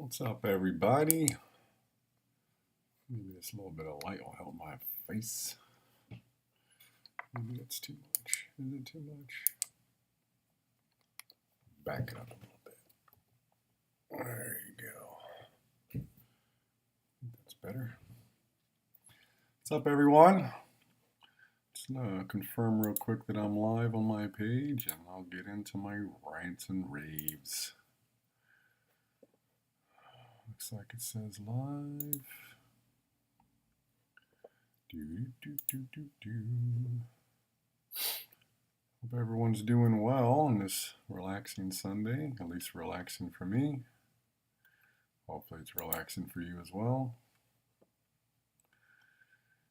What's up, everybody? Maybe this little bit of light will help my face. Maybe it's too much. Is it too much? Back it up a little bit. There you go. That's better. What's up, everyone? Just confirm real quick that I'm live on my page, and I'll get into my rants and raves. Looks like it says live. Hope everyone's doing well on this relaxing Sunday, at least relaxing for me. Hopefully it's relaxing for you as well.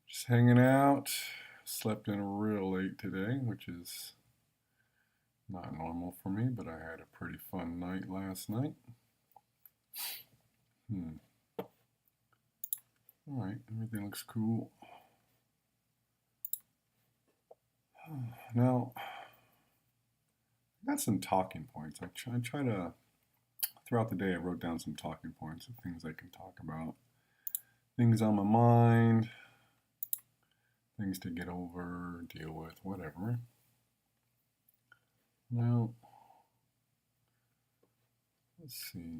Just hanging out. Slept in real late today, which is not normal for me, but I had a pretty fun night last night. Alright, everything looks cool. Now, I got some talking points. I try to, throughout the day, I wrote down some talking points of things I can talk about. Things on my mind, things to get over, deal with, whatever. Now, let's see.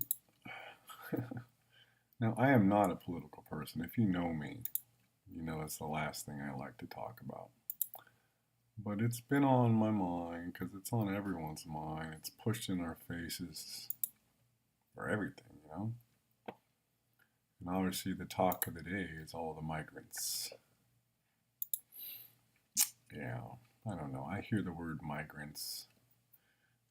Now, I am not a political person. If you know me, you know it's the last thing I like to talk about. But it's been on my mind because it's on everyone's mind. It's pushed in our faces for everything, you know? And obviously the talk of the day is all the migrants. Yeah, I don't know. I hear the word migrants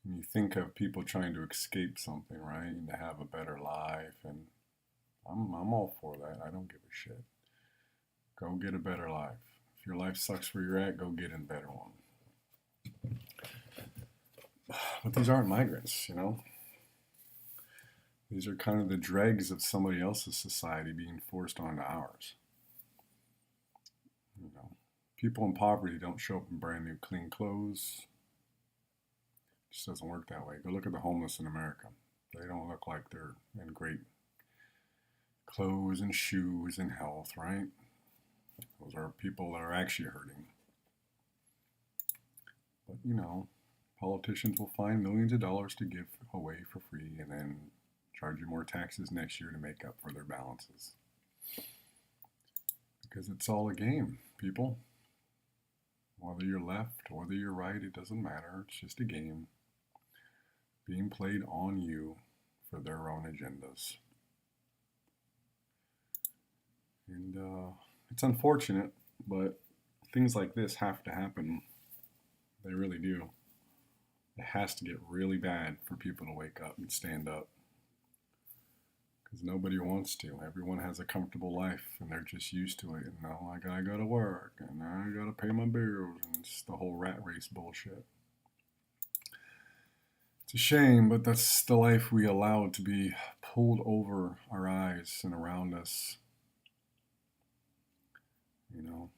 and you think of people trying to escape something, right? And to have a better life. And I'm all for that. I don't give a shit. Go get a better life. If your life sucks where you're at, go get a better one. But these aren't migrants, you know? These are kind of the dregs of somebody else's society being forced onto ours. You know, people in poverty don't show up in brand new clean clothes. It just doesn't work that way. Go look at the homeless in America. They don't look like they're in great clothes and shoes and health, right? Those are people that are actually hurting. But, you know, politicians will find millions of dollars to give away for free and then charge you more taxes next year to make up for their balances. Because it's all a game, people. Whether you're left, whether you're right, it doesn't matter. It's just a game being played on you for their own agendas. And it's unfortunate, but things like this have to happen. They really do. It has to get really bad for people to wake up and stand up. Because nobody wants to. Everyone has a comfortable life and they're just used to it. And now I gotta go to work and I gotta pay my bills and it's the whole rat race bullshit. It's a shame, but that's the life we allow to be pulled over our eyes and around us. You know,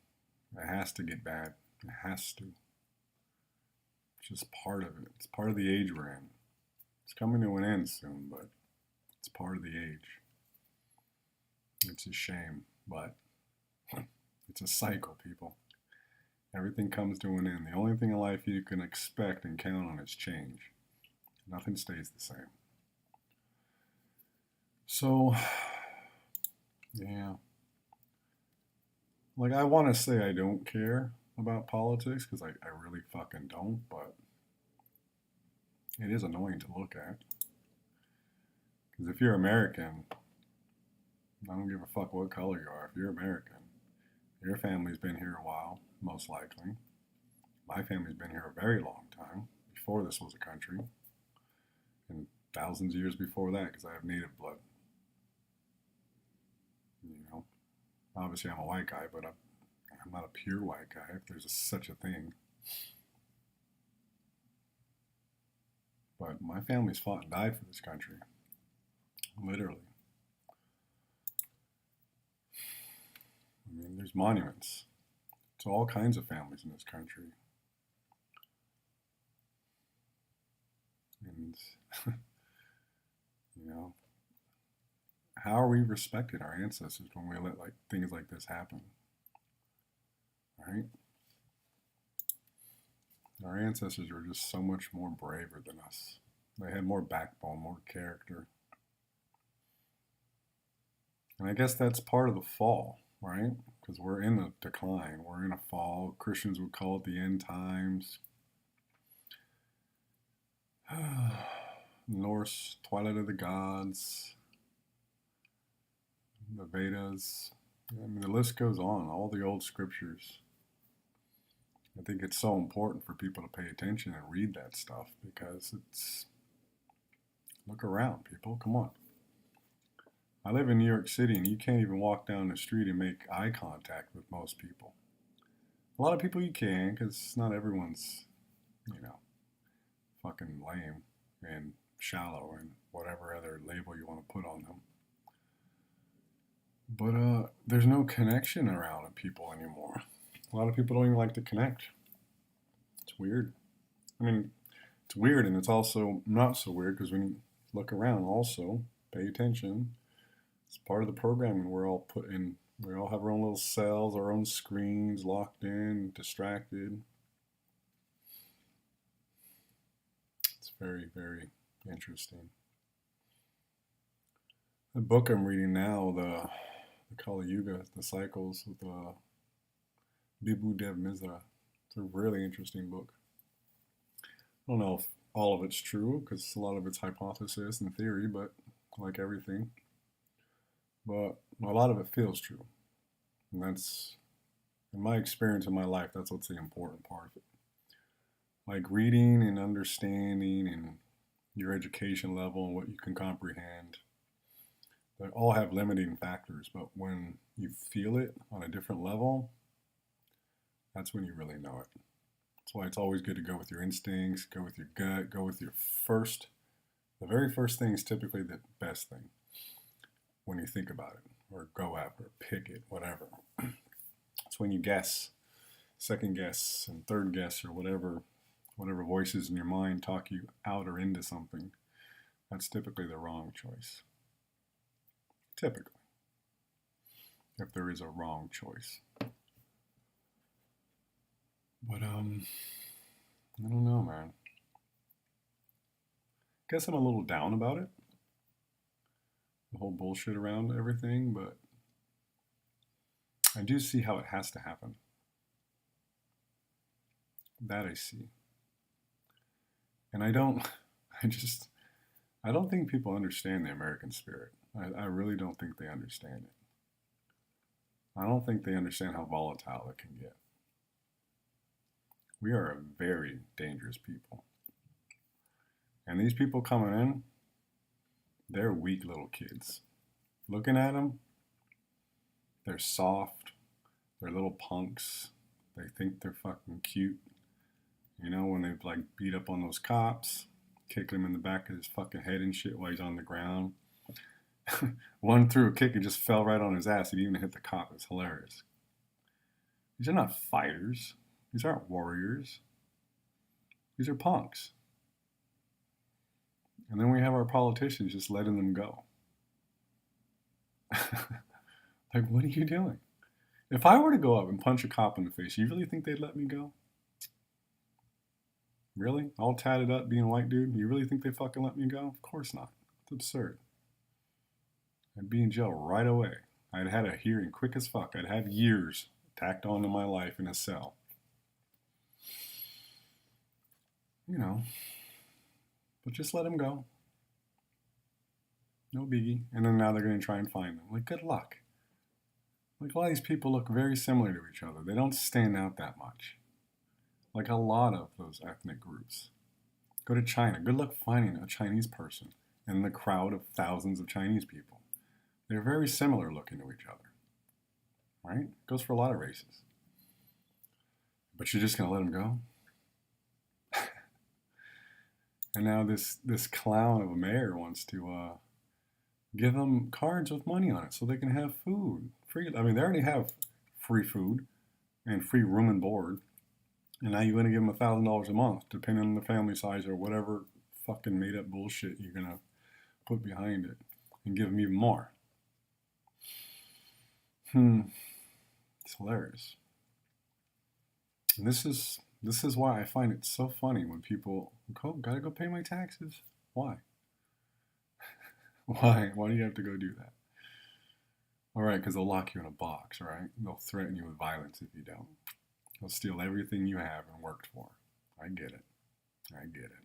it has to get bad. It has to. It's just part of it. It's part of the age we're in. It's coming to an end soon, but it's part of the age. It's a shame, but it's a cycle, people. Everything comes to an end. The only thing in life you can expect and count on is change. Nothing stays the same. So, yeah. Like, I want to say I don't care about politics because I really fucking don't, but it is annoying to look at. Because if you're American, I don't give a fuck what color you are. If you're American, your family's been here a while, most likely. My family's been here a very long time, before this was a country, and thousands of years before that, because I have native blood. You know, obviously I'm a white guy, but I'm not a pure white guy, if there's such a thing. But my family's fought and died for this country. Literally. I mean, there's monuments to all kinds of families in this country. And, you know, how are we respecting our ancestors when we let like things like this happen? Right? Our ancestors were just so much more braver than us. They had more backbone, more character. And I guess that's part of the fall, right? Because we're in a decline, we're in a fall. Christians would call it the end times. Norse, Twilight of the Gods, the Vedas. I mean, the list goes on, all the old scriptures. I think it's so important for people to pay attention and read that stuff because it's, look around, people, come on. I live in New York City and you can't even walk down the street and make eye contact with most people. A lot of people you can because not everyone's, fucking lame and shallow and whatever other label you want to put on them. But there's no connection around people anymore. A lot of people don't even like to connect. It's weird. I mean, it's weird and it's also not so weird because when you look around also, pay attention. It's part of the programming we're all put in. We all have our own little cells, our own screens, locked in, distracted. It's very, very interesting. The book I'm reading now, the Kali Yuga, the cycles with Bibu Dev Misra. It's a really interesting book. I don't know if all of it's true because a lot of it's hypothesis and theory, but like everything. But a lot of it feels true. And that's, in my experience in my life, that's what's the important part of it. Like reading and understanding and your education level and what you can comprehend, they all have limiting factors, but when you feel it on a different level, that's when you really know it. That's why it's always good to go with your instincts, go with your gut, go with your first. The very first thing is typically the best thing when you think about it, or go after, pick it, whatever. It's when you guess, second guess, and third guess, or whatever voices in your mind talk you out or into something. That's typically the wrong choice. Typically, if there is a wrong choice. But I don't know, man. Guess I'm a little down about it. The whole bullshit around everything, but I do see how it has to happen. That I see. And I don't think people understand the American spirit. I really don't think they understand it. I don't think they understand how volatile it can get. We are a very dangerous people. And these people coming in, they're weak little kids. Looking at them, they're soft. They're little punks. They think they're fucking cute. You know, when they've like beat up on those cops, kicking him in the back of his fucking head and shit while he's on the ground. One threw a kick and just fell right on his ass. He didn't even hit the cop. It's hilarious. These are not fighters. These aren't warriors. These are punks. And then we have our politicians just letting them go. Like, what are you doing? If I were to go up and punch a cop in the face, you really think they'd let me go? Really? All tatted up, being a white dude? You really think they fucking let me go? Of course not. It's absurd. I'd be in jail right away. I'd had a hearing quick as fuck. I'd have years tacked onto my life in a cell. You know. But just let them go. No biggie. And then now they're going to try and find them. Like, good luck. Like, a lot of these people look very similar to each other. They don't stand out that much. Like a lot of those ethnic groups. Go to China. Good luck finding a Chinese person in the crowd of thousands of Chinese people. They're very similar looking to each other. Right? Goes for a lot of races. But you're just going to let them go? And now this clown of a mayor wants to give them cards with money on it so they can have food. Free. I mean, they already have free food and free room and board. And now you're going to give them $1,000 a month, depending on the family size or whatever fucking made up bullshit you're going to put behind it. And give them even more. It's hilarious. And this is why I find it so funny when people go, gotta go pay my taxes. Why? Why? Why do you have to go do that? All right, because they'll lock you in a box, right? They'll threaten you with violence if you don't. They'll steal everything you have and worked for. I get it. I get it.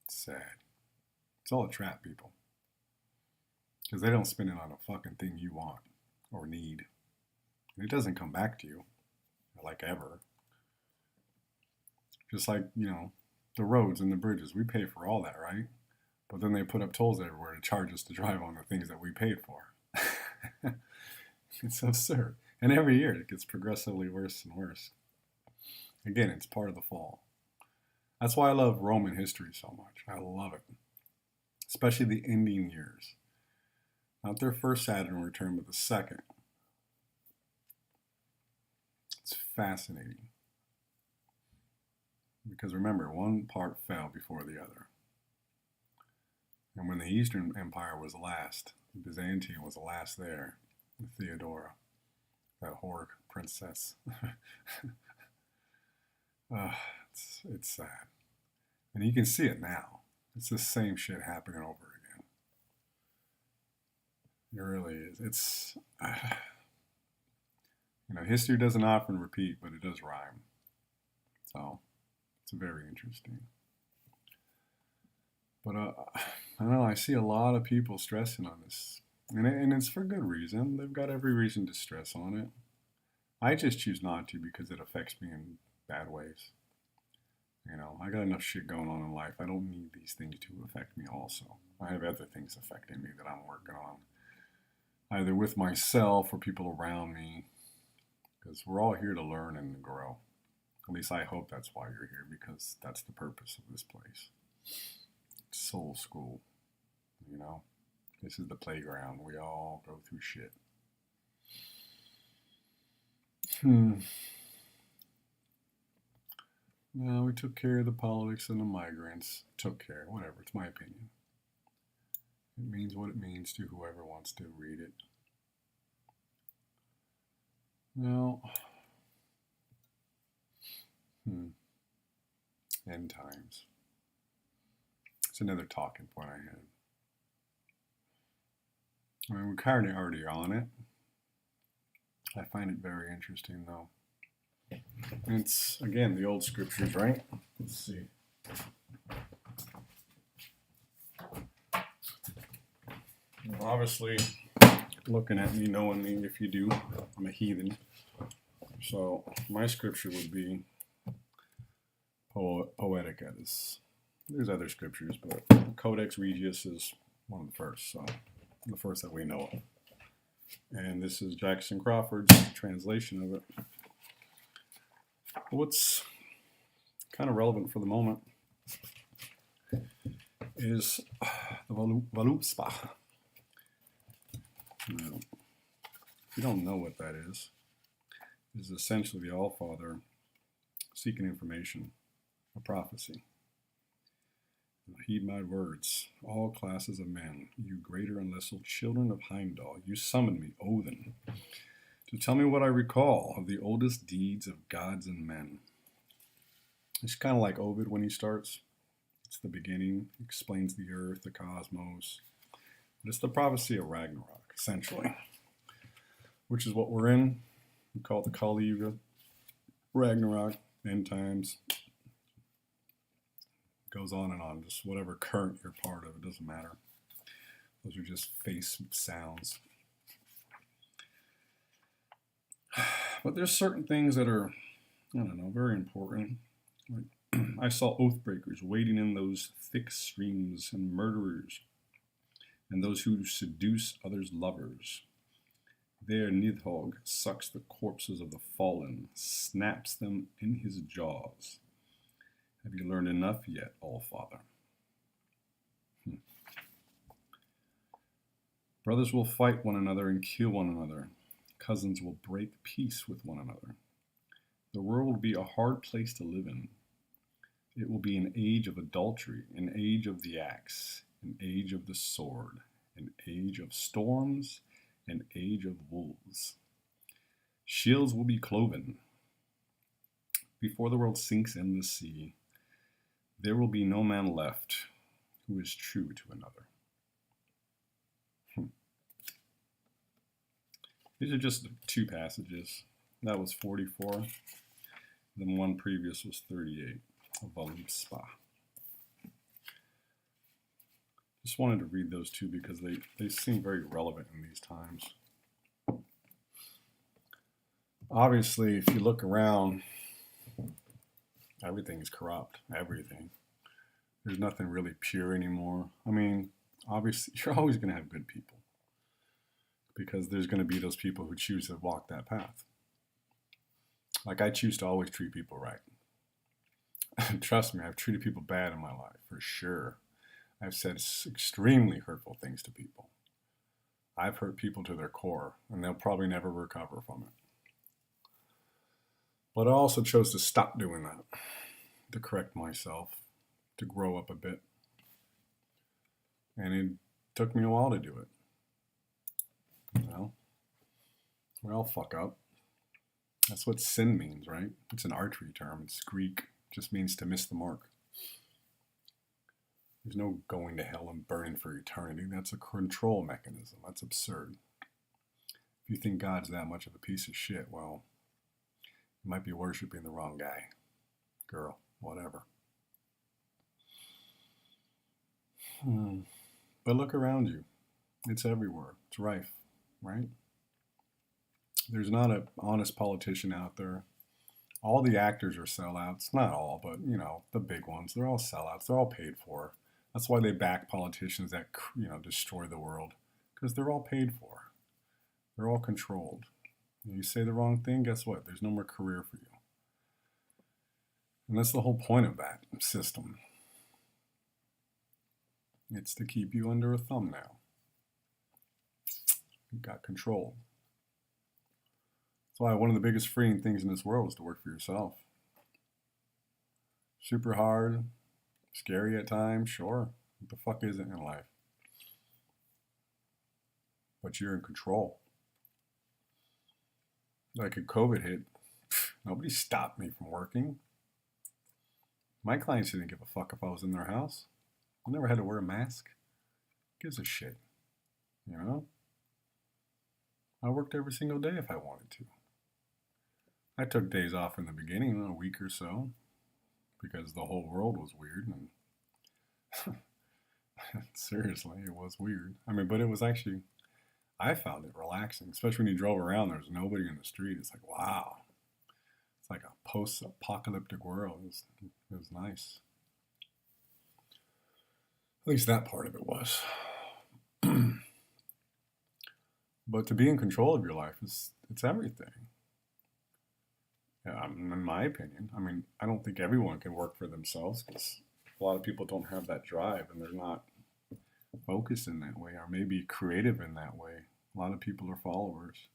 It's sad. It's all a trap, people. Because they don't spend it on a fucking thing you want or need. And it doesn't come back to you, like ever. Just like, the roads and the bridges. We pay for all that, right? But then they put up tolls everywhere to charge us to drive on the things that we paid for. It's absurd. And every year it gets progressively worse and worse. Again, it's part of the fall. That's why I love Roman history so much. I love it. Especially the ending years. Not their first Saturn return, but the second. It's fascinating. Because remember, one part fell before the other. And when the Eastern Empire was last, Byzantium was the last there, Theodora, that whore princess. It's sad. And you can see it now. It's the same shit happening over again. It really is. It's, history doesn't often repeat, but it does rhyme. So, it's very interesting. But I don't know, I see a lot of people stressing on this. And it's for good reason. They've got every reason to stress on it. I just choose not to because it affects me in bad ways. I got enough shit going on in life. I don't need these things to affect me also. I have other things affecting me that I'm working on. Either with myself or people around me. Because we're all here to learn and grow. At least I hope that's why you're here, because that's the purpose of this place. Soul school, This is the playground. We all go through shit. No, we took care of the politics and the migrants. Took care, whatever. It's my opinion. It means what it means to whoever wants to read it. Now, end times. It's another talking point I had. We're kind of already on it. I find it very interesting, though. It's, again, the old scriptures, right? Let's see. Obviously, looking at me, knowing me, if you do, I'm a heathen. So, my scripture would be Poetica. There's other scriptures, but Codex Regius is one of the first, so the first that we know of. And this is Jackson Crawford's translation of it. What's kind of relevant for the moment is the Volupspa. Now, if you don't know what that is essentially the All-Father seeking information, a prophecy. Heed my words, all classes of men, you greater and lesser children of Heimdall, you summon me, Odin, to tell me what I recall of the oldest deeds of gods and men. It's kind of like Ovid when he starts. It's the beginning, explains the earth, the cosmos. But it's the prophecy of Ragnarok, essentially, which is what we're in. We call it the Kali Yuga, Ragnarok, end times. Goes on and on, just whatever current you're part of, it doesn't matter. Those are just face sounds. But there's certain things that are, very important. Like, I saw oath breakers wading in those thick streams, and murderers, and those who seduce others' lovers. There Nidhogg sucks the corpses of the fallen, snaps them in his jaws. Have you learned enough yet, All-Father? Brothers will fight one another and kill one another. Cousins will break peace with one another. The world will be a hard place to live in. It will be an age of adultery, an age of the axe, an age of the sword, an age of storms, an age of wolves. Shields will be cloven. Before the world sinks in the sea, there will be no man left who is true to another. These are just 2 passages. That was 44. Then one previous was 38 of Volume Spa. Just wanted to read those 2 because they seem very relevant in these times. Obviously, if you look around, everything is corrupt. Everything. There's nothing really pure anymore. I mean, obviously, you're always going to have good people, because there's going to be those people who choose to walk that path. Like, I choose to always treat people right. Trust me, I've treated people bad in my life, for sure. I've said extremely hurtful things to people. I've hurt people to their core, and they'll probably never recover from it. But I also chose to stop doing that, to correct myself, to grow up a bit. And it took me a while to do it. You know, we all fuck up. That's what sin means, right? It's an archery term. It's Greek. It just means to miss the mark. There's no going to hell and burning for eternity. That's a control mechanism. That's absurd. If you think God's that much of a piece of shit, well, you might be worshiping the wrong guy, girl, whatever. But look around you. It's everywhere. It's rife, right? There's not an honest politician out there. All the actors are sellouts. Not all, but, you know, the big ones. They're all sellouts. They're all paid for. That's why they back politicians that, you know, destroy the world. Because they're all paid for. They're all controlled. And you say the wrong thing, guess what? There's no more career for you. And that's the whole point of that system. It's to keep you under a thumbnail. You've got control. That's why one of the biggest freeing things in this world is to work for yourself. Super hard, scary at times, sure. What the fuck isn't in life? But you're in control. Like a COVID hit, nobody stopped me from working. My clients didn't give a fuck if I was in their house. I never had to wear a mask. Who gives a shit? You know? I worked every single day if I wanted to. I took days off in the beginning, a week or so, because the whole world was weird. And seriously, it was weird. I mean, but it was actually, I found it relaxing, especially when you drove around. There was nobody in the street. It's like, wow. It's like a post-apocalyptic world. It was nice. At least that part of it was. But to be in control of your life it's everything. Yeah, in my opinion. I mean, I don't think everyone can work for themselves, because a lot of people don't have that drive and they're not focused in that way, or maybe creative in that way. A lot of people are followers.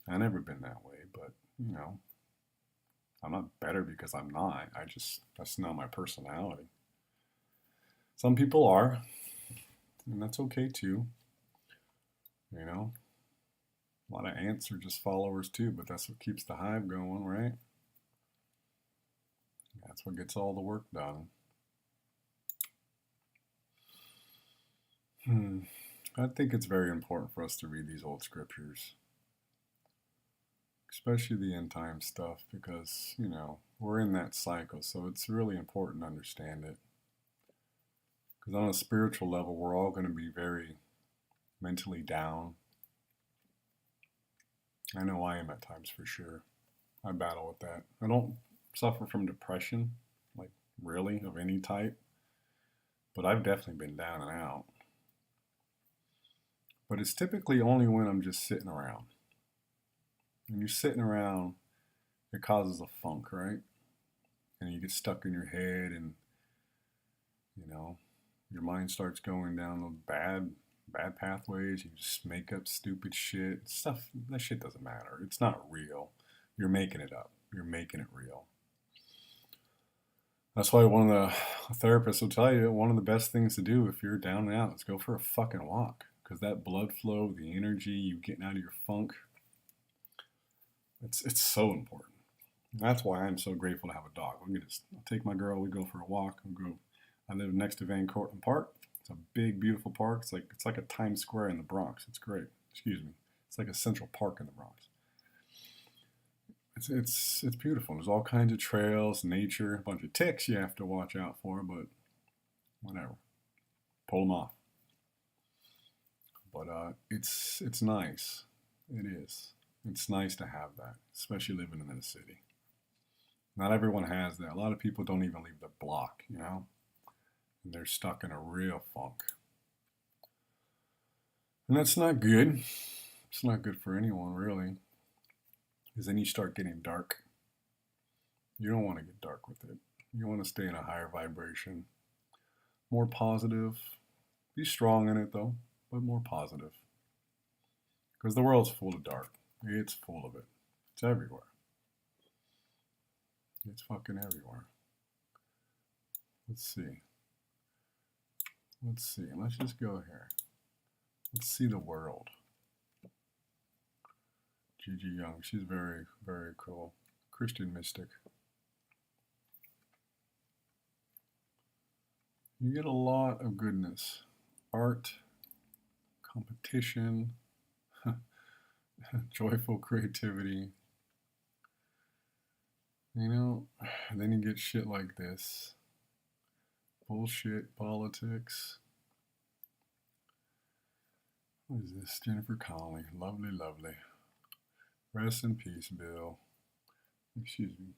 I've never been that way, but, you know, I'm not better because I'm not. That's not my personality. Some people are, and that's okay too. You know, a lot of ants are just followers too, but that's what keeps the hive going, right? That's what gets all the work done. I think it's very important for us to read these old scriptures, especially the end time stuff, because, you know, we're in that cycle, so it's really important to understand it. Because on a spiritual level, we're all going to be very mentally down. I know I am at times, for sure. I battle with that. I don't suffer from depression, like really, of any type. But I've definitely been down and out. But it's typically only when I'm just sitting around. When you're sitting around, it causes a funk, right? And you get stuck in your head, and, you know, your mind starts going down those bad pathways. You just make up stupid shit. Stuff, that shit doesn't matter. It's not real. You're making it up. You're making it real. That's why one of the therapists will tell you one of the best things to do if you're down and out is go for a fucking walk. Because that blood flow, the energy, you getting out of your funk, it's so important. That's why I'm so grateful to have a dog. We can just take my girl, we go for a walk. I live next to Van Cortlandt Park. It's a big, beautiful park. It's like a Times Square in the Bronx. It's great. Excuse me. It's like a Central Park in the Bronx. It's beautiful. There's all kinds of trails, nature, a bunch of ticks you have to watch out for, but whatever. Pull them off. But it's nice. It is. It's nice to have that, especially living in the city. Not everyone has that. A lot of people don't even leave the block, you know? And they're stuck in a real funk. And that's not good. It's not good for anyone, really. Because then you start getting dark. You don't want to get dark with it. You want to stay in a higher vibration, more positive. Be strong in it, though, but more positive. Because the world's full of dark. It's full of it. It's everywhere. It's fucking everywhere. Let's see. Let's just go here. Let's see the world. Gigi Young. She's very, very cool. Christian mystic. You get a lot of goodness. Art, competition, joyful creativity. You know, and then you get shit like this. Bullshit politics. What is this? Jennifer Connelly. Lovely, lovely. Rest in peace, Bill. Excuse me.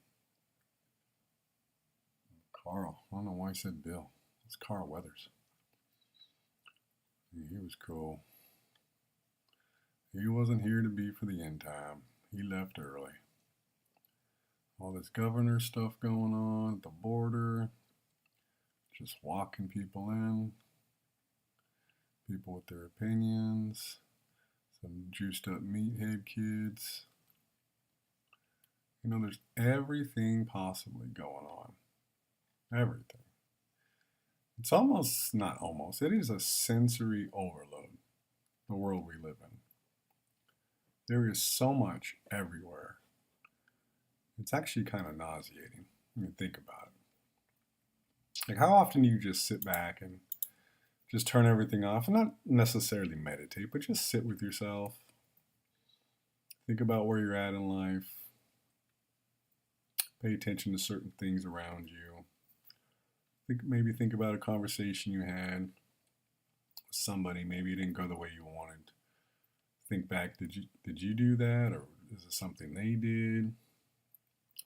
Carl. I don't know why I said Bill. It's Carl Weathers. He was cool. He wasn't here to be for the end time. He left early. All this governor stuff going on at the border. Just walking people in. People with their opinions. Some juiced up meathead kids. You know, there's everything possibly going on. Everything. It's almost, not almost, it is a sensory overload, the world we live in. There is so much everywhere. It's actually kind of nauseating when you think about it. Like, how often do you just sit back and just turn everything off? And not necessarily meditate, but just sit with yourself. Think about where you're at in life. Pay attention to certain things around you. Maybe think about a conversation you had with somebody. Maybe it didn't go the way you wanted. Think back, did you do that? Or is it something they did?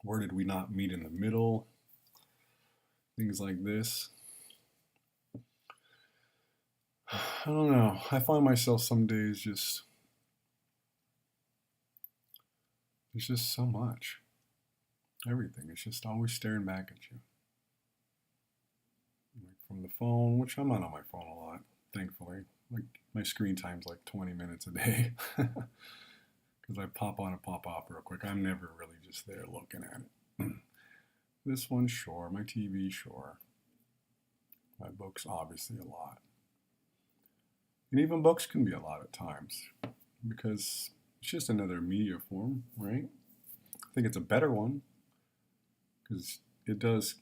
Where did we not meet in the middle? Things like this. I don't know. I find myself some days there's just so much. Everything. It's just always staring back at you. Like from the phone, which I'm not on my phone a lot, thankfully. Like my screen time's like 20 minutes a day. Because I pop on and pop off real quick. I'm never really just there looking at it. This one, sure. My TV, sure. My books, obviously, a lot. And even books can be a lot at times. Because it's just another media form, right? I think it's a better one. Because it does,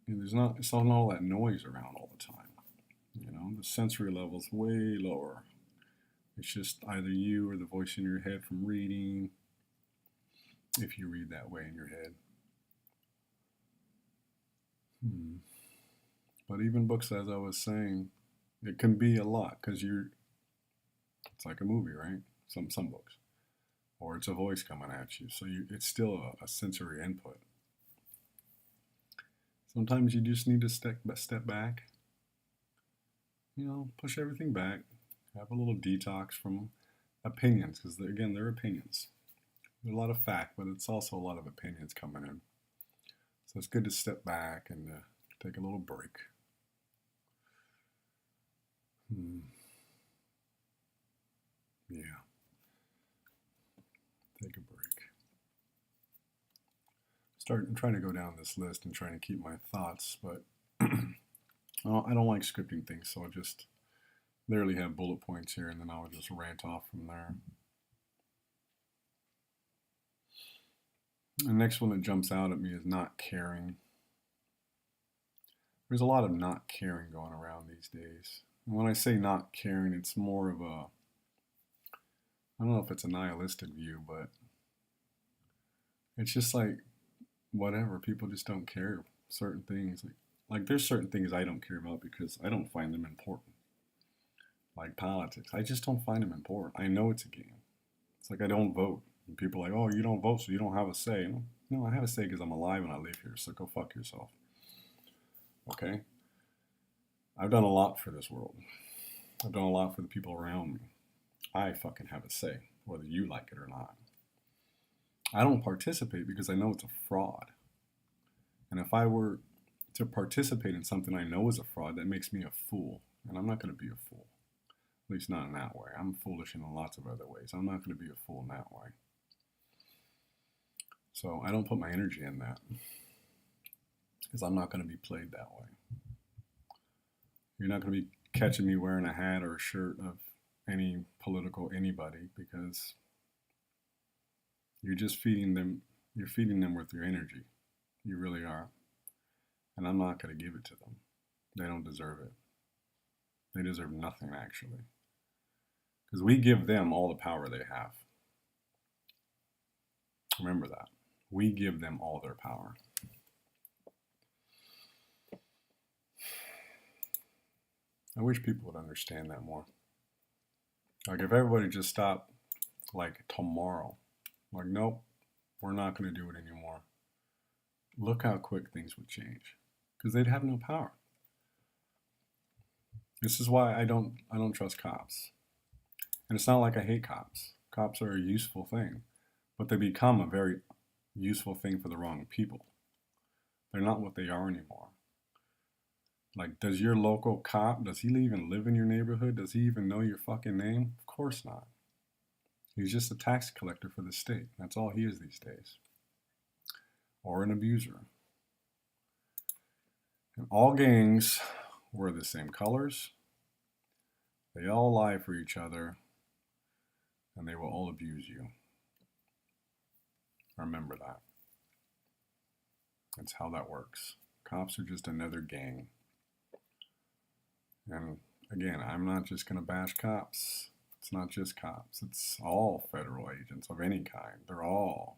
it's not all that noise around all the time. You know, the sensory level's way lower. It's just either you or the voice in your head from reading, if you read that way in your head. But even books, as I was saying, it can be a lot because it's like a movie, right? Some books. Or it's a voice coming at you. So it's still a sensory input. Sometimes you just need to step back, you know, push everything back, have a little detox from opinions, because again, they're opinions. There's a lot of fact, but it's also a lot of opinions coming in. So it's good to step back and take a little break. Yeah. Take a break. I'm trying to go down this list and trying to keep my thoughts, but well, I don't like scripting things, so I'll just literally have bullet points here and then I'll just rant off from there. The next one that jumps out at me is not caring. There's a lot of not caring going around these days. And when I say not caring, it's more of a, I don't know if it's a nihilistic view, but it's just like, whatever, people just don't care certain things. Like there's certain things I don't care about because I don't find them important. Like politics, I just don't find them important. I know it's a game. It's like I don't vote. And people are like, oh, you don't vote, so you don't have a say. No, I have a say because I'm alive and I live here, so go fuck yourself. Okay? I've done a lot for this world. I've done a lot for the people around me. I fucking have a say, whether you like it or not. I don't participate because I know it's a fraud. And if I were to participate in something I know is a fraud, that makes me a fool. And I'm not going to be a fool. At least not in that way. I'm foolish in lots of other ways. I'm not going to be a fool in that way. So I don't put my energy in that. Because I'm not going to be played that way. You're not going to be catching me wearing a hat or a shirt of any political anybody because you're just feeding them. You're feeding them with your energy. You really are. And I'm not going to give it to them. They don't deserve it. They deserve nothing, actually. Because we give them all the power they have. Remember that. We give them all their power. I wish people would understand that more. Like if everybody just stopped like tomorrow. Like, nope, we're not going to do it anymore. Look how quick things would change. Because they'd have no power. This is why I don't trust cops. And it's not like I hate cops. Cops are a useful thing. But they become a very useful thing for the wrong people. They're not what they are anymore. Like, does your local cop, does he even live in your neighborhood? Does he even know your fucking name? Of course not. He's just a tax collector for the state. That's all he is these days. Or an abuser. And all gangs wear the same colors. They all lie for each other. And they will all abuse you. Remember that. That's how that works. Cops are just another gang. And again, I'm not just going to bash cops. It's not just cops. It's all federal agents of any kind. They're all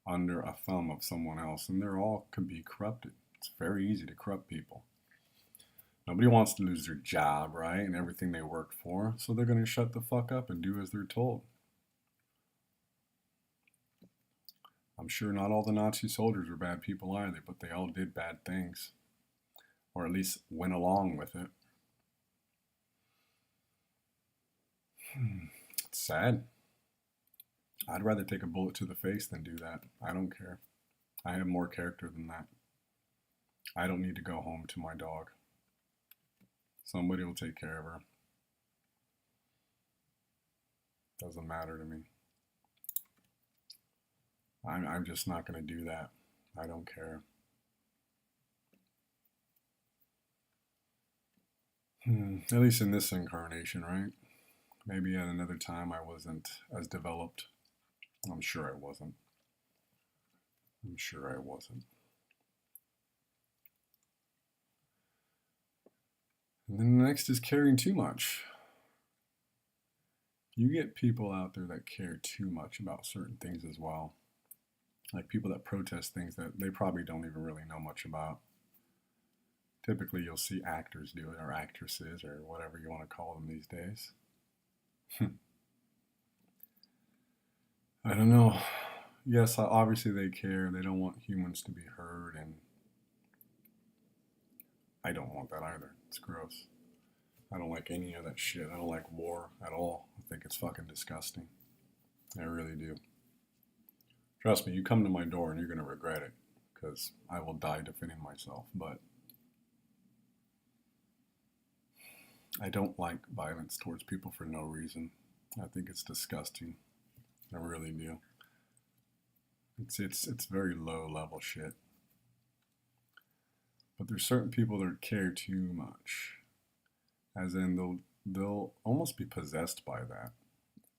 under a thumb of someone else, and they're all can be corrupted. It's very easy to corrupt people. Nobody wants to lose their job, right, and everything they worked for, so they're going to shut the fuck up and do as they're told. I'm sure not all the Nazi soldiers were bad people either, but they all did bad things, or at least went along with it. It's sad. I'd rather take a bullet to the face than do that. I don't care. I have more character than that. I don't need to go home to my dog. Somebody will take care of her. Doesn't matter to me. I'm just not going to do that. I don't care. At least in this incarnation, right? Maybe at another time I wasn't as developed. I'm sure I wasn't. I'm sure I wasn't. And then the next is caring too much. You get people out there that care too much about certain things as well. Like people that protest things that they probably don't even really know much about. Typically you'll see actors do it, or actresses, or whatever you want to call them these days. I don't know. Yes, obviously they care. They don't want humans to be hurt, and I don't want that either. It's gross. I don't like any of that shit. I don't like war at all. I think it's fucking disgusting. I really do. Trust me, you come to my door and you're going to regret it, because I will die defending myself. But I don't like violence towards people for no reason. I think it's disgusting. I really do. It's very low level shit. But there's certain people that care too much, as in they'll almost be possessed by that,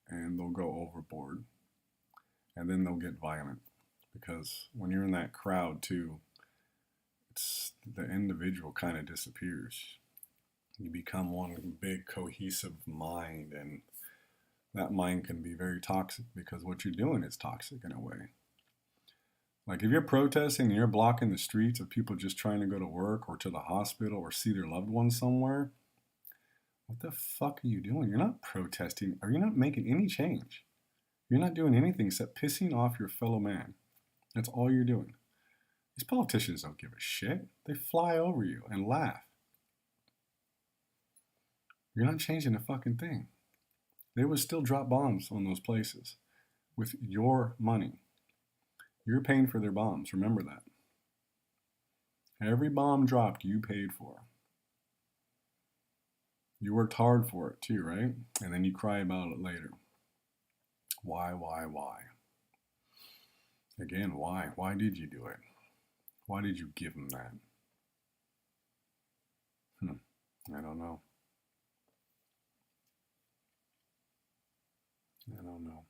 and they'll go overboard, and then they'll get violent because when you're in that crowd too, it's the individual kind of disappears. You become one big cohesive mind, and that mind can be very toxic because what you're doing is toxic in a way. Like if you're protesting and you're blocking the streets of people just trying to go to work or to the hospital or see their loved ones somewhere, what the fuck are you doing? You're not protesting, or you're not making any change. You're not doing anything except pissing off your fellow man. That's all you're doing. These politicians don't give a shit. They fly over you and laugh. You're not changing a fucking thing. They would still drop bombs on those places with your money. You're paying for their bombs. Remember that. Every bomb dropped, you paid for. You worked hard for it too, right? And then you cry about it later. Why? Again, why? Why did you do it? Why did you give them that? I don't know. I don't know.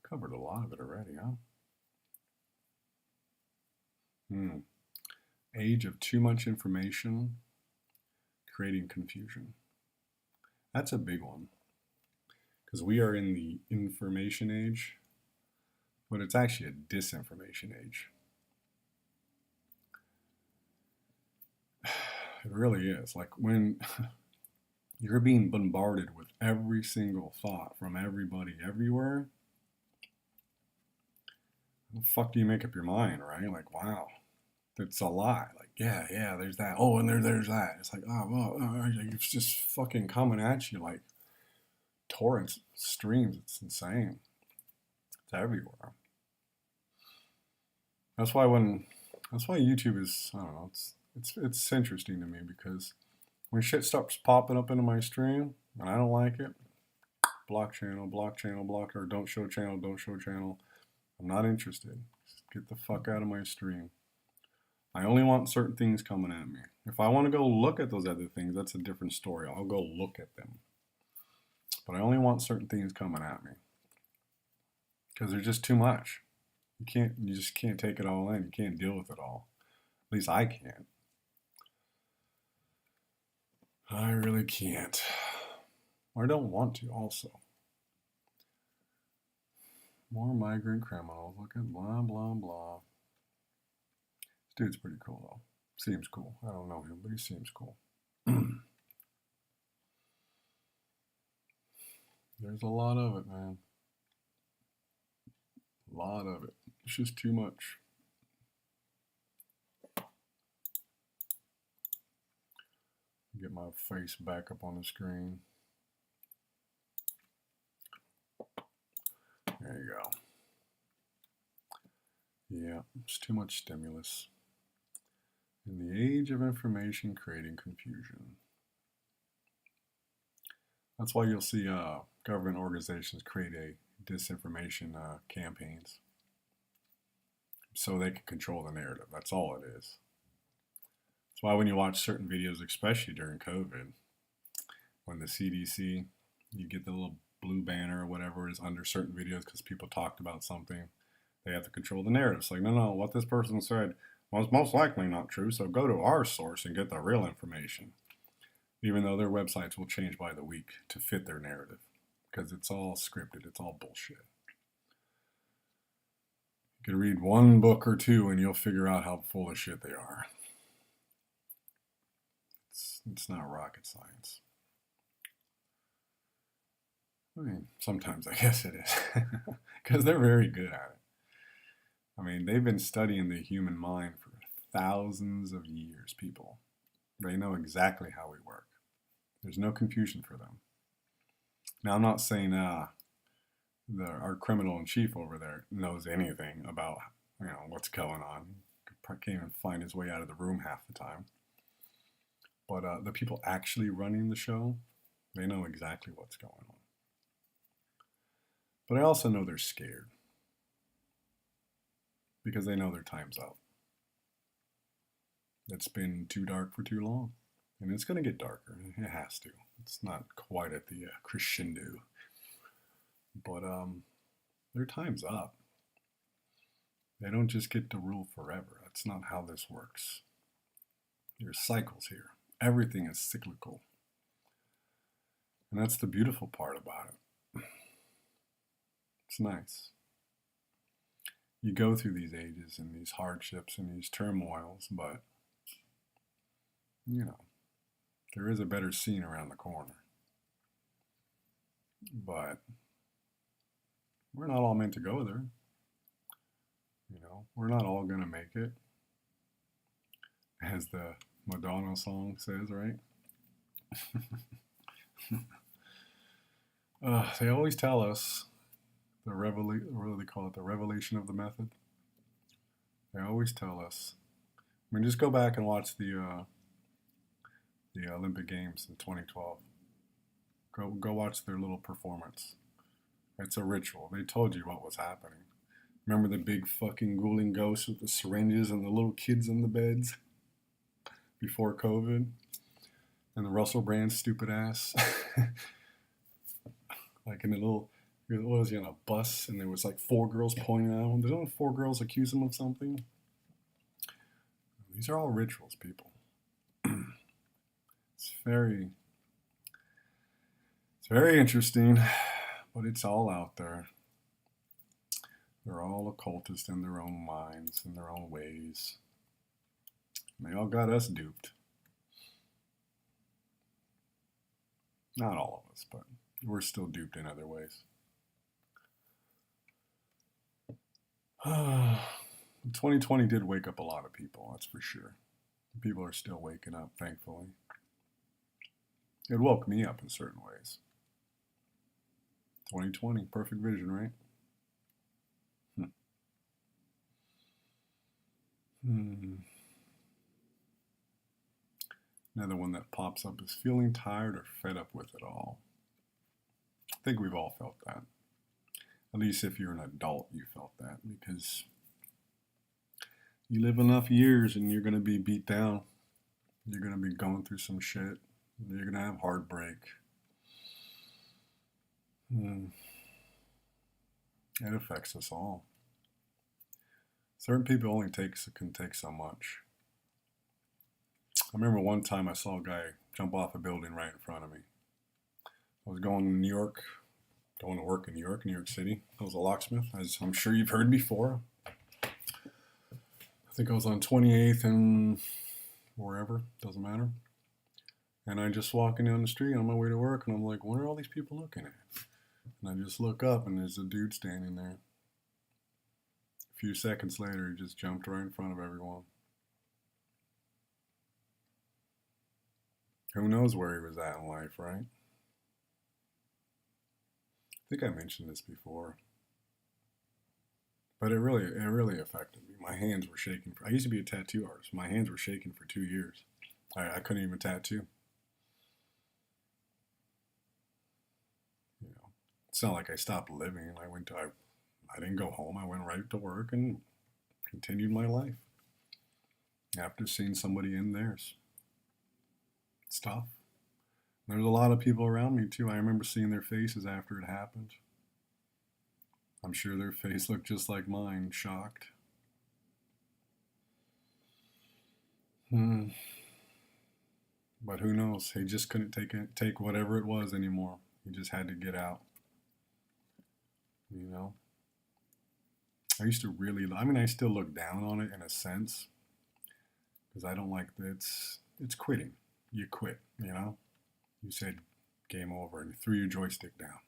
Covered a lot of it already, huh? Age of too much information, creating confusion. That's a big one. Because we are in the information age, but it's actually a disinformation age. It really is. Like when you're being bombarded with every single thought from everybody everywhere, how the fuck do you make up your mind, right? Like, wow, that's a lie. Like, yeah, there's that. Oh, and there's that. It's like, oh, well, it's just fucking coming at you like torrents, streams. It's insane. It's everywhere. That's why YouTube is, I don't know, it's interesting to me because when shit starts popping up into my stream and I don't like it, block channel, or don't show channel. I'm not interested. Just get the fuck out of my stream. I only want certain things coming at me. If I want to go look at those other things, that's a different story. I'll go look at them. But I only want certain things coming at me because they're just too much. You just can't take it all in. You can't deal with it all. At least I can't. I really can't. Or I don't want to also. More migrant criminals. Look at blah, blah, blah. This dude's pretty cool, though. Seems cool. I don't know him, but he seems cool. There's a lot of it, man. A lot of it. It's just too much. Get my face back up on the screen. There you go. Yeah, it's too much stimulus. In the age of information, creating confusion. That's why you'll see government organizations create a disinformation campaigns so they can control the narrative. That's all it is. That's why when you watch certain videos, especially during COVID, when the CDC, you get the little blue banner or whatever is under certain videos because people talked about something. They have to control the narrative. It's like, no, what this person said was most likely not true, so go to our source and get the real information. Even though their websites will change by the week to fit their narrative because it's all scripted, it's all bullshit. You can read one book or two and you'll figure out how full of shit they are. It's not rocket science. I mean, sometimes I guess it is because they're very good at it. I mean, they've been studying the human mind for thousands of years, people. They know exactly how we work. There's no confusion for them. Now, I'm not saying our criminal in chief over there knows anything about what's going on. Can't even find his way out of the room half the time. But the people actually running the show, They know exactly what's going on. But I also know they're scared because they know their time's up. It's been too dark for too long. And it's going to get darker. It has to. It's not quite at the crescendo. But their time's up. They don't just get to rule forever. That's not how this works. There's cycles here. Everything is cyclical. And that's the beautiful part about it. It's nice. You go through these ages and these hardships and these turmoils, but, you know, there is a better scene around the corner. But we're not all meant to go there. You know, we're not all going to make it, as the Madonna song says, right? They always tell us what do they call it? The revelation of the method. They always tell us. I mean, just go back and watch the Olympic Games in 2012. Go watch their little performance. It's a ritual. They told you what was happening. Remember the big fucking ghouling ghosts with the syringes and the little kids in the beds before COVID? And the Russell Brand stupid ass. Like in a little, what was he, on a bus, and there was like 4 girls pointing at him. There's only 4 girls accuse him of something. These are all rituals, people. It's very interesting, but it's all out there. They're all occultists in their own minds, in their own ways. And they all got us duped. Not all of us, but we're still duped in other ways. 2020 did wake up a lot of people, that's for sure. People are still waking up, thankfully. It woke me up in certain ways. 2020, perfect vision, right? Another one that pops up is feeling tired or fed up with it all. I think we've all felt that. At least if you're an adult, you felt that, because you live enough years and you're going to be beat down. You're going to be going through some shit. You're going to have heartbreak. It affects us all. Certain people only can take so much. I remember one time I saw a guy jump off a building right in front of me. I was going to New York, going to work in New York City. I was a locksmith, as I'm sure you've heard before. I think I was on 28th and wherever, doesn't matter. And I just walking down the street on my way to work, and I'm like, what are all these people looking at? And I just look up, and there's a dude standing there. A few seconds later, he just jumped right in front of everyone. Who knows where he was at in life, right? I think I mentioned this before. But it really affected me. My hands were shaking. I used to be a tattoo artist. My hands were shaking for 2 years. I couldn't even tattoo. You know, it's not like I stopped living. I didn't go home. I went right to work and continued my life after seeing somebody in theirs. It's tough. There's a lot of people around me too. I remember seeing their faces after it happened. I'm sure their face looked just like mine, shocked. But who knows? He just couldn't take whatever it was anymore. He just had to get out. You know? I used to I still look down on it in a sense. Because I don't like it's quitting. You quit, you know? You said game over and you threw your joystick down.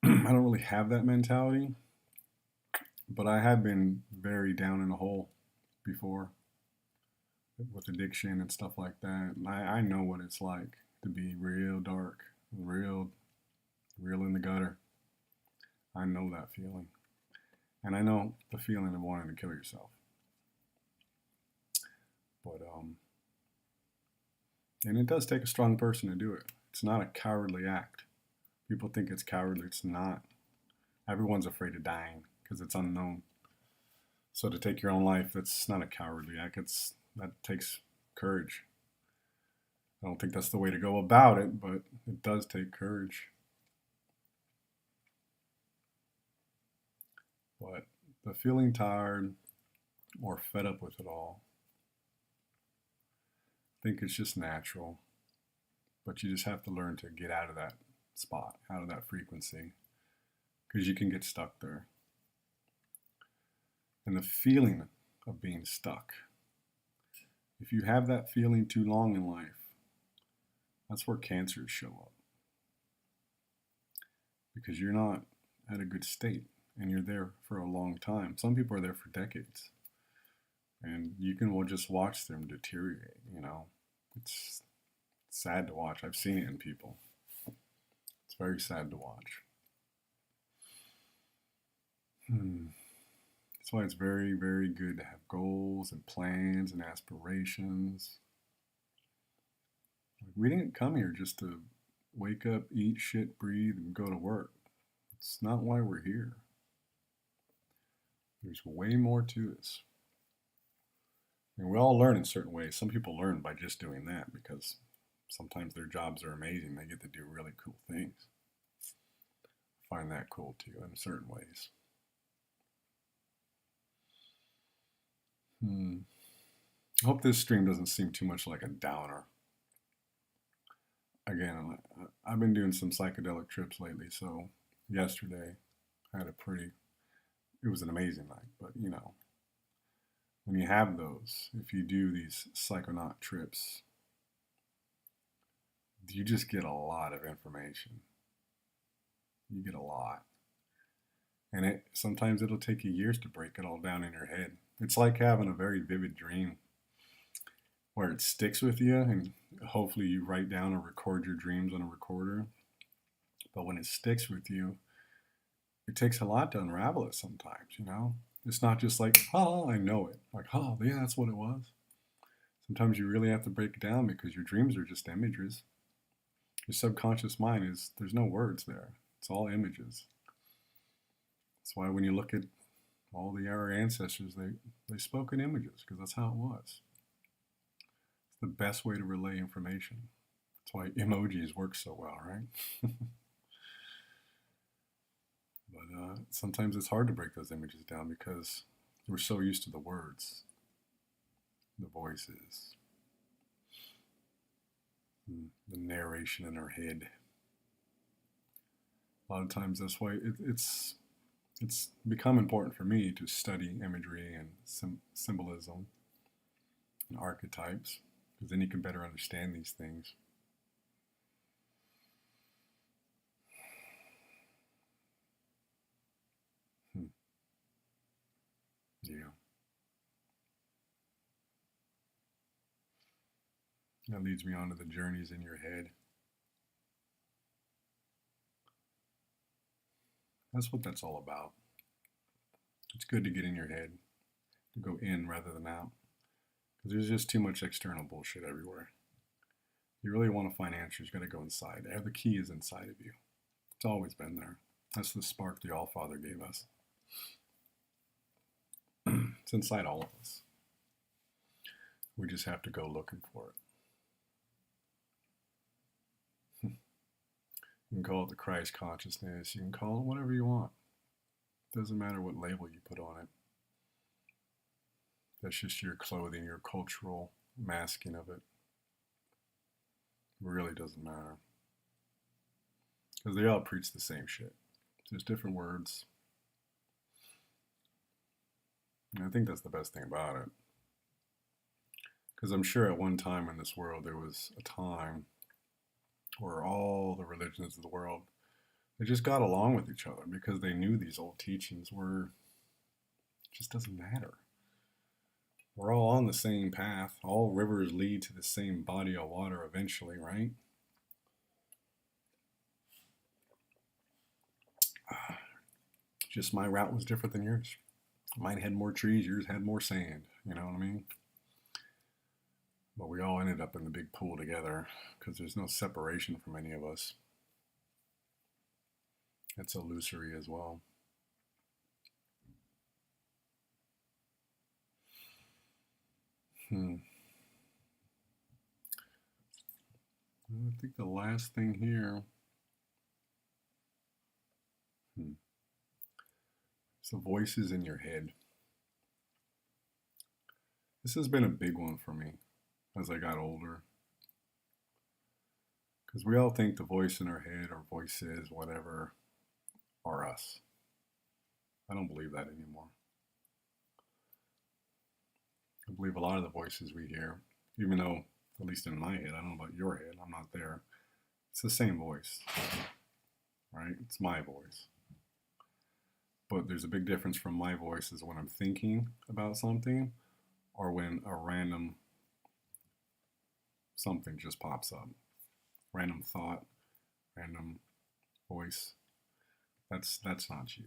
I don't really have that mentality, but I have been very down in a hole before with addiction and stuff like that. And I know what it's like to be real dark, real in the gutter. I know that feeling. And I know the feeling of wanting to kill yourself. But, and it does take a strong person to do it. It's not a cowardly act. People think it's cowardly. It's not. Everyone's afraid of dying because it's unknown. So to take your own life, that's not a cowardly act. That takes courage. I don't think that's the way to go about it, but it does take courage. But the feeling tired or fed up with it all, I think it's just natural. But you just have to learn to get out of that spot, out of that frequency, because you can get stuck there. And the feeling of being stuck, if you have that feeling too long in life, that's where cancers show up. Because you're not at a good state and you're there for a long time. Some people are there for decades. And you can just watch them deteriorate, you know. It's sad to watch. I've seen it in people. It's very sad to watch. That's why it's very, very good to have goals and plans and aspirations. We didn't come here just to wake up, eat, shit, breathe, and go to work. It's not why we're here. There's way more to this. And we all learn in certain ways. Some people learn by just doing that because sometimes their jobs are amazing. They get to do really cool things. I find that cool too in certain ways. I hope this stream doesn't seem too much like a downer. Again, I've been doing some psychedelic trips lately, so yesterday I had it was an amazing night, but you know, when you have those, if you do these psychonaut trips, you just get a lot of information. You get a lot. And sometimes it'll take you years to break it all down in your head. It's like having a very vivid dream where it sticks with you, and hopefully you write down or record your dreams on a recorder. But when it sticks with you, it takes a lot to unravel it sometimes, you know? It's not just like, oh, I know it. Like, oh, yeah, that's what it was. Sometimes you really have to break it down because your dreams are just images. Your subconscious mind there's no words there. It's all images. That's why when you look at all our ancestors, they spoke in images because that's how it was. It's the best way to relay information. That's why emojis work so well, right? But sometimes it's hard to break those images down because we're so used to the words, the voices, the narration in our head. A lot of times that's why it's become important for me to study imagery and symbolism and archetypes, because then you can better understand these things. Yeah. That leads me on to the journeys in your head. That's what that's all about. It's good to get in your head, to go in rather than out, because there's just too much external bullshit everywhere. You really want to find answers, you got to go inside. The key is inside of you. It's always been there. That's the spark the All-Father gave us. It's inside all of us. We just have to go looking for it. You can call it the Christ consciousness. You can call it whatever you want. It doesn't matter what label you put on it. That's just your clothing, your cultural masking of it. It really doesn't matter. Because they all preach the same shit. Just different words. And I think that's the best thing about it. Because I'm sure at one time in this world, there was a time where all the religions of the world, they just got along with each other because they knew these old teachings it just doesn't matter. We're all on the same path. All rivers lead to the same body of water eventually, right? Just my route was different than yours. Mine had more trees, yours had more sand. You know what I mean? But we all ended up in the big pool together because there's no separation from any of us. It's illusory as well. I think the last thing here is the voices in your head. This has been a big one for me as I got older. Because we all think the voice in our head or voices, whatever, are us. I don't believe that anymore. I believe a lot of the voices we hear, even though, at least in my head, I don't know about your head, I'm not there, it's the same voice, right? It's my voice. But there's a big difference from my voice is when I'm thinking about something or when a random something just pops up. Random thought, random voice. That's not you.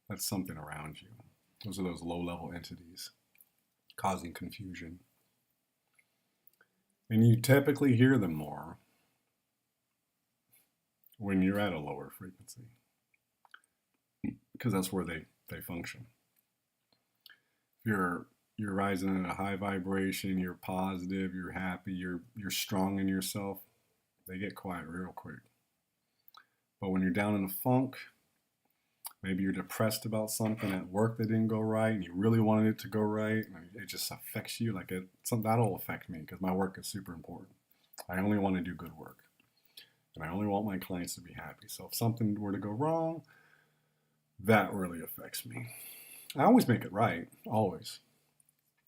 That's something around you. Those are those low-level entities causing confusion. And you typically hear them more when you're at a lower frequency because that's where they function. If you're rising at a high vibration, you're positive, you're happy, you're strong in yourself, they get quiet real quick. But when you're down in a funk, maybe you're depressed about something at work that didn't go right and you really wanted it to go right, and it just affects you. Like that'll affect me because my work is super important. I only want to do good work and I only want my clients to be happy. So if something were to go wrong, that really affects me. I always make it right, always.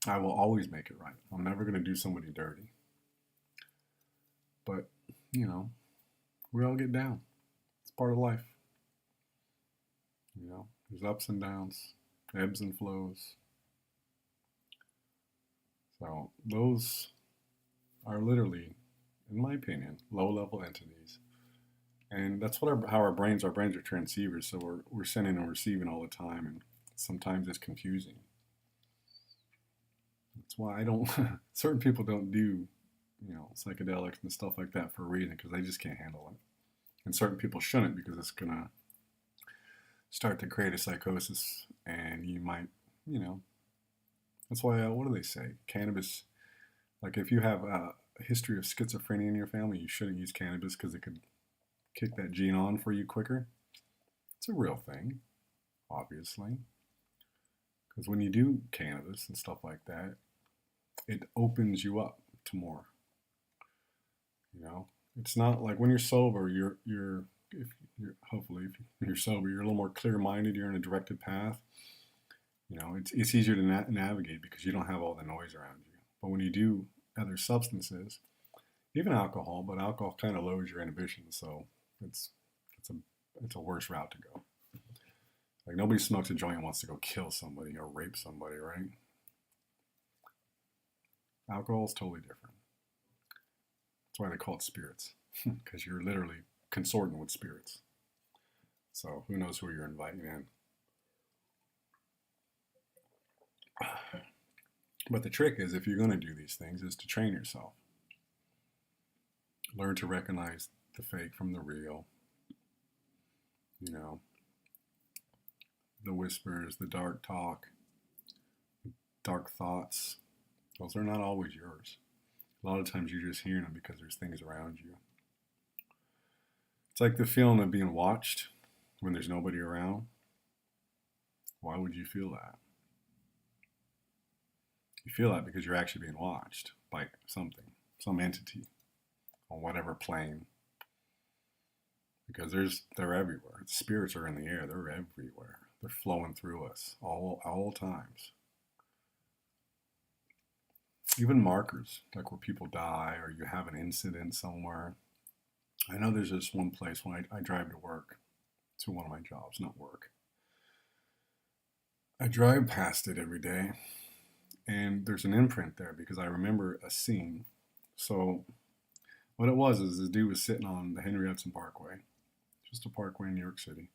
I will always make it right. I'm never going to do somebody dirty. But, we all get down. It's part of life. There's ups and downs, ebbs and flows. So those are literally, in my opinion, low-level entities. And that's what how our brains are transceivers. So we're sending and receiving all the time, and sometimes it's confusing. That's why I don't. Certain people don't do, psychedelics and stuff like that for a reason because they just can't handle it. And certain people shouldn't because it's gonna start to create a psychosis, and you might, That's why. What do they say? Cannabis. Like if you have a history of schizophrenia in your family, you shouldn't use cannabis because it could kick that gene on for you quicker. It's a real thing, obviously. Because when you do cannabis and stuff like that, it opens you up to more. It's not like when you're sober, if hopefully if you're sober, you're a little more clear-minded. You're in a directed path. It's easier to navigate because you don't have all the noise around you. But when you do other substances, even alcohol, but alcohol kind of lowers your inhibition, so it's a worse route to go. Like nobody smokes a joint and wants to go kill somebody or rape somebody, right? Alcohol is totally different. That's why they call it spirits, because you're literally consorting with spirits. So who knows who you're inviting in. But the trick is, if you're going to do these things, is to train yourself. Learn to recognize the fake from the real. The whispers, the dark talk, dark thoughts. Those are not always yours. A lot of times you're just hearing them because there's things around you. It's like the feeling of being watched when there's nobody around. Why would you feel that? You feel that because you're actually being watched by something, some entity, on whatever plane. Because they're everywhere. The spirits are in the air. They're everywhere. They're flowing through us all times. Even markers, like where people die or you have an incident somewhere. I know there's this one place when I drive to work, to one of my jobs, not work. I drive past it every day, and there's an imprint there because I remember a scene. So what it was is this dude was sitting on the Henry Hudson Parkway, just a parkway in New York City.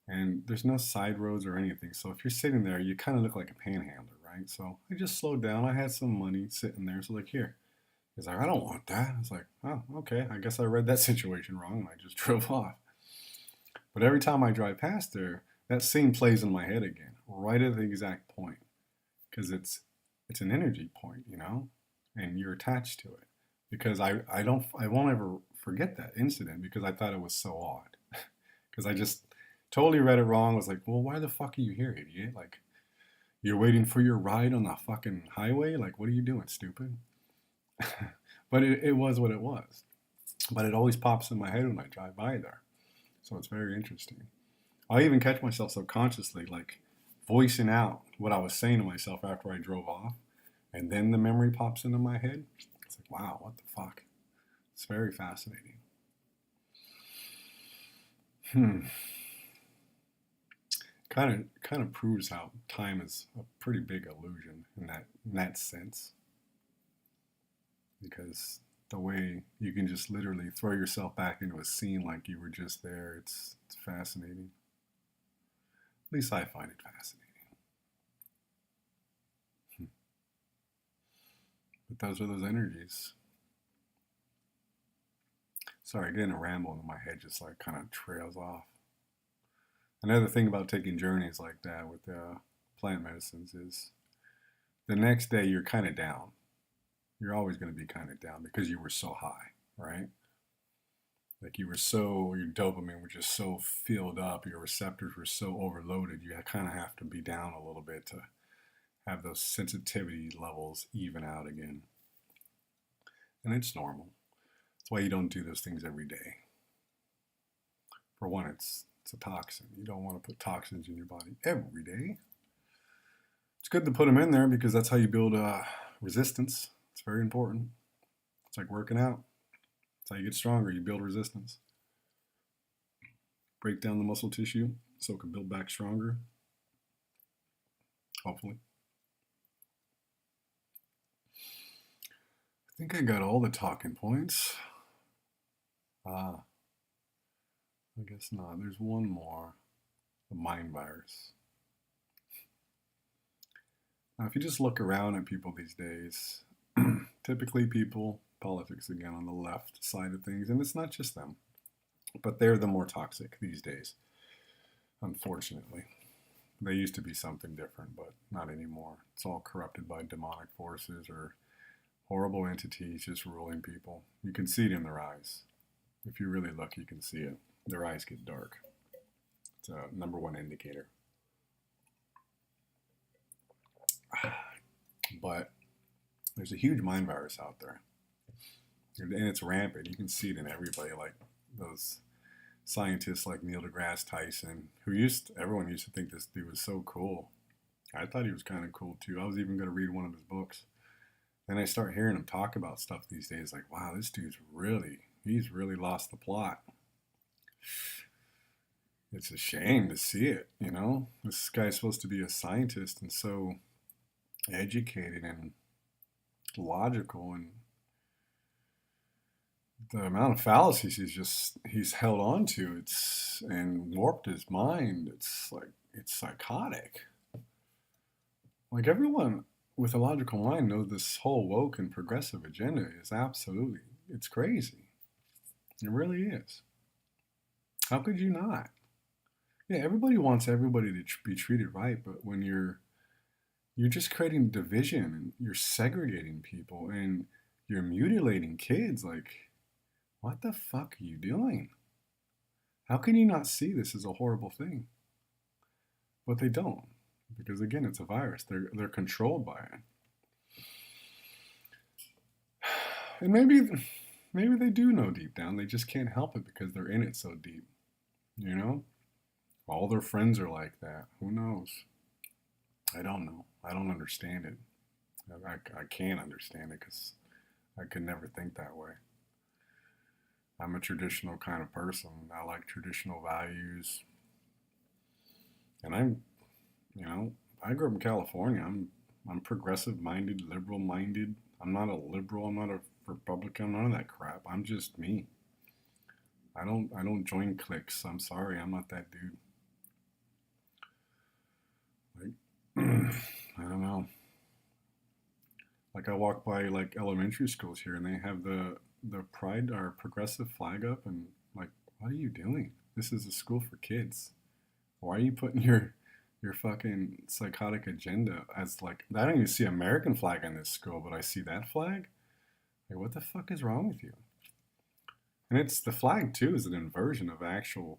And there's no side roads or anything. So if you're sitting there, you kind of look like a panhandler, right? So I just slowed down. I had some money sitting there. So like, here, He's like, I don't want that. I was like, oh, okay. I guess I read that situation wrong and I just drove off. But every time I drive past there, that scene plays in my head again, right at the exact point, because it's an energy point, and you're attached to it. Because I won't ever forget that incident because I thought it was so odd. Because I just totally read it wrong. I was like, well, why the fuck are you here, idiot? Like, you're waiting for your ride on the fucking highway? Like, what are you doing, stupid? But it was what it was. But it always pops in my head when I drive by there. So it's very interesting. I even catch myself subconsciously, like, voicing out what I was saying to myself after I drove off. And then the memory pops into my head. It's like, wow, what the fuck? It's very fascinating. Hmm. Kind of proves how time is a pretty big illusion in that sense, because the way you can just literally throw yourself back into a scene like you were just there, it's fascinating. At least I find it fascinating. Hmm. But those are those energies. Sorry, getting a ramble and my head just like kind of trails off. Another thing about taking journeys like that with plant medicines is the next day you're kind of down. You're always going to be kind of down because you were so high, right? Like your dopamine was just so filled up, your receptors were so overloaded, you kind of have to be down a little bit to have those sensitivity levels even out again. And it's normal. That's why you don't do those things every day. For one, it's a toxin. You don't want to put toxins in your body every day. It's good to put them in there because that's how you build resistance. It's very important. It's like working out. That's how you get stronger. You build resistance. Break down the muscle tissue so it can build back stronger, hopefully. I think I got all the talking points. Ah, I guess not. There's one more. The mind virus. Now, if you just look around at people these days, typically people, politics again, on the left side of things, and it's not just them, but they're the more toxic these days, unfortunately. They used to be something different, but not anymore. It's all corrupted by demonic forces or horrible entities just ruling people. You can see it in their eyes. If you really look, you can see it. Their eyes get dark. It's a number one indicator. But there's a huge mind virus out there, and it's rampant. You can see it in everybody, like those scientists like Neil deGrasse Tyson, everyone used to think this dude was so cool. I thought he was kind of cool too. I was even going to read one of his books. Then I start hearing him talk about stuff these days, like, wow, he's really lost the plot. It's a shame to see it. This guy's supposed to be a scientist and so educated and logical, and the amount of fallacies he's held on to, and warped his mind. It's psychotic. Like, everyone with a logical mind knows this whole woke and progressive agenda is absolutely, it's crazy. It really is. How could you not? Yeah, everybody wants everybody to be treated right, but when you're just creating division and you're segregating people and you're mutilating kids, like, what the fuck are you doing? How can you not see this as a horrible thing? But they don't, because again, it's a virus. They're controlled by it. And maybe they do know deep down. They just can't help it because they're in it so deep. You know? All their friends are like that. Who knows? I don't know. I don't understand it. I can't understand it because I could never think that way. I'm a traditional kind of person. I like traditional values. And I grew up in California. I'm progressive minded, liberal minded. I'm not a liberal. I'm not a Republican. None of that crap. I'm just me. I don't join cliques. I'm sorry. I'm not that dude. Like, I don't know. Like I walk by like elementary schools here, and they have the pride or progressive flag up, and like, what are you doing? This is a school for kids. Why are you putting your fucking psychotic agenda as like I don't even see American flag in this school, but I see that flag? Like what the fuck is wrong with you? And it's the flag too is an inversion of actual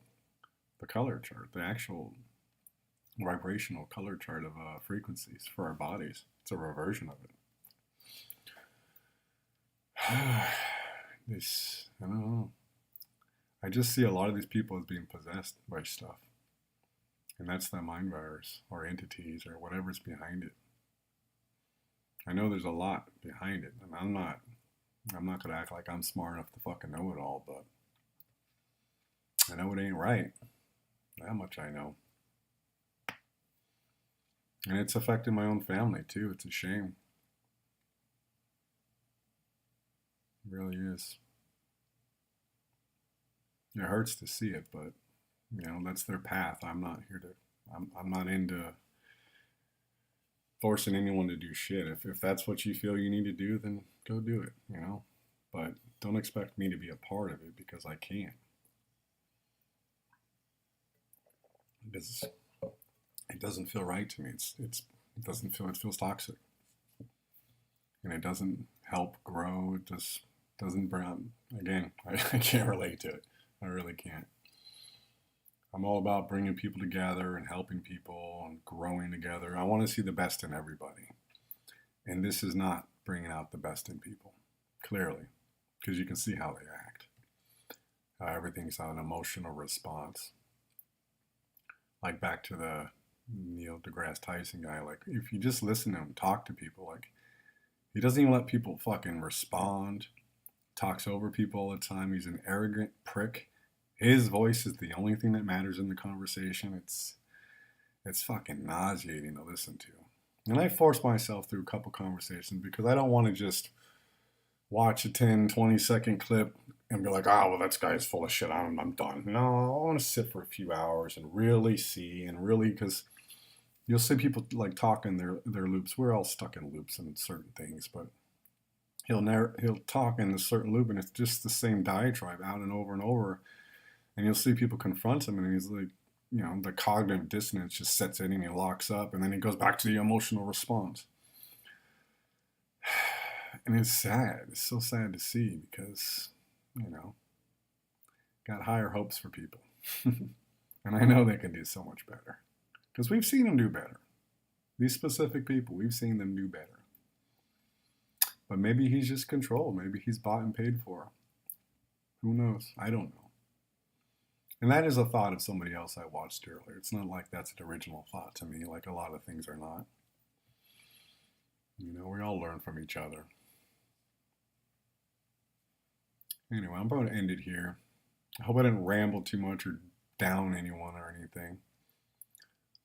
the color chart, the actual vibrational color chart of frequencies for our bodies. It's a reversion of it. This I don't know. I just see a lot of these people as being possessed by stuff. And that's the mind virus or entities or whatever's behind it. I know there's a lot behind it, and I'm not gonna act like I'm smart enough to fucking know it all, but I know it ain't right. That much I know. And it's affecting my own family too. It's a shame. It really is. It hurts to see it, but that's their path. I'm not here to. I'm not into forcing anyone to do shit. If that's what you feel you need to do, then go do it. But don't expect me to be a part of it because I can't. Because it doesn't feel right to me. It doesn't feel. It feels toxic, and it doesn't help grow. It just doesn't bring. Again, I can't relate to it. I really can't. I'm all about bringing people together and helping people and growing together. I want to see the best in everybody. And this is not bringing out the best in people, clearly, because you can see how they act. Everything's an emotional response. Like back to the Neil deGrasse Tyson guy, like if you just listen to him talk to people, like he doesn't even let people fucking respond, talks over people all the time. He's an arrogant prick. His voice is the only thing that matters in the conversation. It's fucking nauseating to listen to. And I force myself through a couple conversations because I don't want to just watch a 10, 20-second clip and be like, oh, well, that guy's full of shit. I'm done. No, I want to sit for a few hours and really see and really, because you'll see people like talk in their loops. We're all stuck in loops in certain things, but he'll talk in a certain loop and it's just the same diatribe out and over. And you'll see people confront him, and he's like, the cognitive dissonance just sets in and he locks up, and then he goes back to the emotional response. And it's sad. It's so sad to see because, got higher hopes for people. And I know they can do so much better because we've seen them do better. These specific people, we've seen them do better. But maybe he's just controlled. Maybe he's bought and paid for. Who knows? I don't know. And that is a thought of somebody else I watched earlier. It's not like that's an original thought to me, like a lot of things are not. We all learn from each other. Anyway, I'm going to end it here. I hope I didn't ramble too much or down anyone or anything.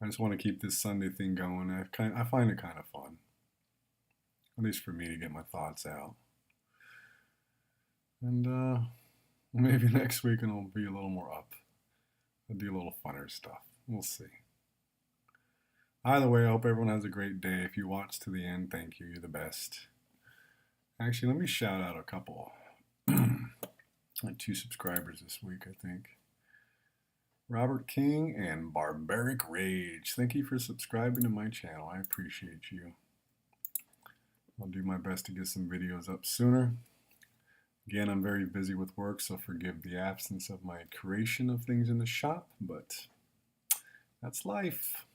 I just want to keep this Sunday thing going. I find it kind of fun. At least for me to get my thoughts out. And maybe next week it'll be a little more up. I'll do a little funner stuff. We'll see. Either way, I hope everyone has a great day. If you watch to the end, thank you. You're the best. Actually, let me shout out a couple. Like 2 subscribers this week, I think. Robert King and Barbaric Rage. Thank you for subscribing to my channel. I appreciate you. I'll do my best to get some videos up sooner. Again, I'm very busy with work, so forgive the absence of my creation of things in the shop, but that's life.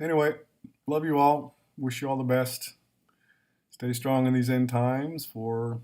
Anyway, love you all. Wish you all the best. Stay strong in these end times for